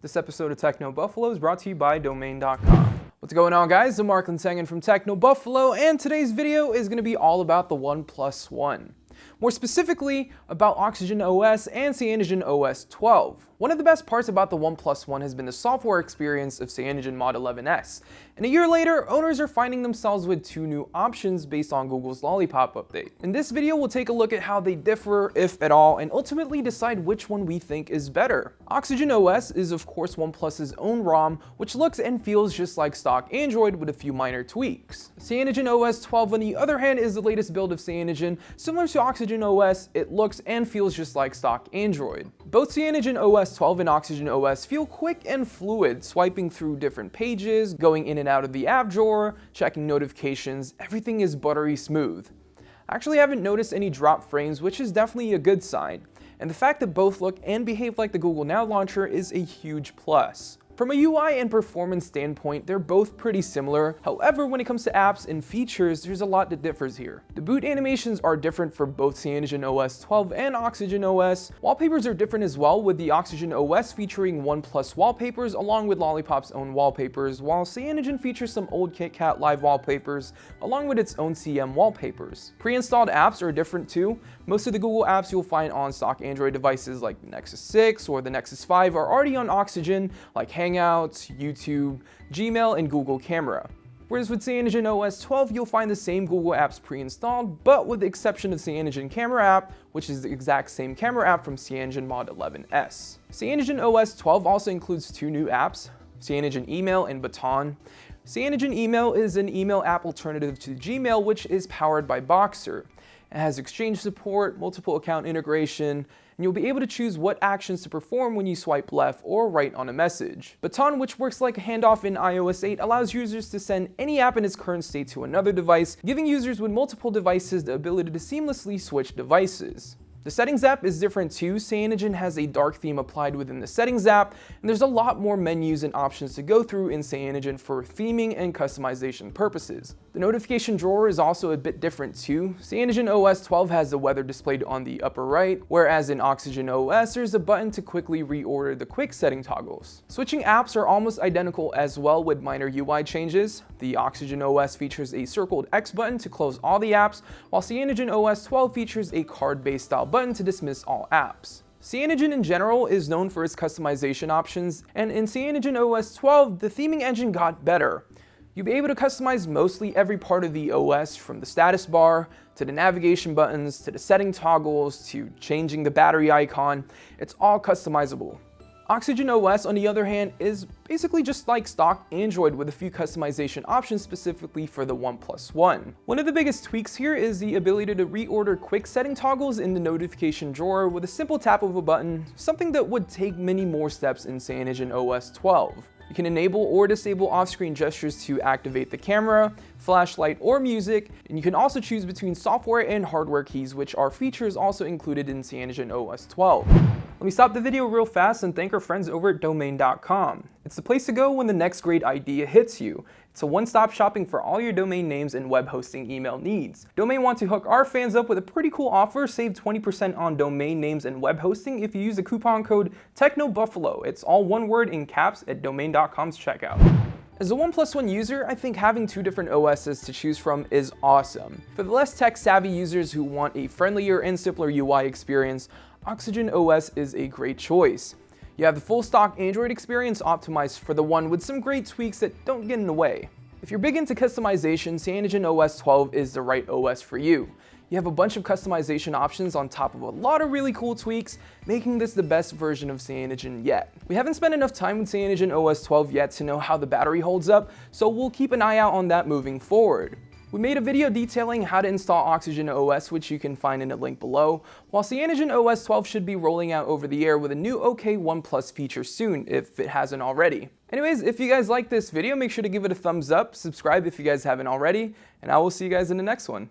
This episode of Techno Buffalo is brought to you by Domain.com. What's going on, guys? I'm Mark Lansangen from Techno Buffalo, and today's video is going to be all about the OnePlus One. More specifically, about OxygenOS and Cyanogen OS 12. One of the best parts about the OnePlus One has been the software experience of Cyanogen Mod 11s, and a year later, owners are finding themselves with two new options based on Google's Lollipop update. In this video, we'll take a look at how they differ, if at all, and ultimately decide which one we think is better. OxygenOS is of course OnePlus's own ROM, which looks and feels just like stock Android with a few minor tweaks. Cyanogen OS 12, on the other hand, is the latest build of Cyanogen. Similar to OxygenOS, it looks and feels just like stock Android. Both Cyanogen OS 12 and OxygenOS feel quick and fluid, swiping through different pages, going in and out of the app drawer, checking notifications. Everything is buttery smooth. I actually haven't noticed any drop frames, which is definitely a good sign. And the fact that both look and behave like the Google Now launcher is a huge plus. From a UI and performance standpoint, they're both pretty similar. However, when it comes to apps and features, there's a lot that differs here. The boot animations are different for both Cyanogen OS 12 and OxygenOS. Wallpapers are different as well, with the OxygenOS featuring OnePlus wallpapers along with Lollipop's own wallpapers, while Cyanogen features some old KitKat Live wallpapers along with its own CM wallpapers. Pre-installed apps are different too. Most of the Google apps you'll find on stock Android devices like the Nexus 6 or the Nexus 5 are already on Oxygen, like Hangouts, YouTube, Gmail, and Google Camera. Whereas with Cyanogen OS 12, you'll find the same Google apps pre-installed, but with the exception of Cyanogen Camera app, which is the exact same camera app from Cyanogen Mod 11s. Cyanogen OS 12 also includes two new apps, Cyanogen Email and Baton. Cyanogen Email is an email app alternative to Gmail, which is powered by Boxer. It has Exchange support, multiple account integration, and you'll be able to choose what actions to perform when you swipe left or right on a message. Baton, which works like a handoff in iOS 8, allows users to send any app in its current state to another device, giving users with multiple devices the ability to seamlessly switch devices. The Settings app is different too. Cyanogen has a dark theme applied within the Settings app, and there's a lot more menus and options to go through in Cyanogen for theming and customization purposes. The notification drawer is also a bit different too. Cyanogen OS 12 has the weather displayed on the upper right, whereas in OxygenOS there's a button to quickly reorder the quick setting toggles. Switching apps are almost identical as well, with minor UI changes. The OxygenOS features a circled X button to close all the apps, while Cyanogen OS 12 features a card-based style button to dismiss all apps. Cyanogen in general is known for its customization options, and in Cyanogen OS 12, the theming engine got better. You'll be able to customize mostly every part of the OS, from the status bar, to the navigation buttons, to the setting toggles, to changing the battery icon. It's all customizable. OxygenOS, on the other hand, is basically just like stock Android with a few customization options specifically for the OnePlus One. One of the biggest tweaks here is the ability to reorder quick setting toggles in the notification drawer with a simple tap of a button, something that would take many more steps in Cyanogen OS 12. You can enable or disable off-screen gestures to activate the camera, flashlight, or music, and you can also choose between software and hardware keys, which are features also included in Cyanogen OS 12. Let me stop the video real fast and thank our friends over at Domain.com. It's the place to go when the next great idea hits you. It's a one-stop shopping for all your domain names and web hosting email needs. Domain want to hook our fans up with a pretty cool offer. Save 20% on domain names and web hosting if you use the coupon code TechnoBuffalo. It's all one word in caps at Domain.com's checkout. As a OnePlus One user, I think having two different OSs to choose from is awesome. For the less tech-savvy users who want a friendlier and simpler UI experience, OxygenOS is a great choice. You have the full stock Android experience optimized for the One with some great tweaks that don't get in the way. If you're big into customization, Cyanogen OS 12 is the right OS for you. You have a bunch of customization options on top of a lot of really cool tweaks, making this the best version of Cyanogen yet. We haven't spent enough time with Cyanogen OS 12 yet to know how the battery holds up, so we'll keep an eye out on that moving forward. We made a video detailing how to install OxygenOS, which you can find in a link below, while Cyanogen OS 12 should be rolling out over the air with a new OK OnePlus feature soon, if it hasn't already. Anyways, if you guys like this video, make sure to give it a thumbs up, subscribe if you guys haven't already, and I will see you guys in the next one.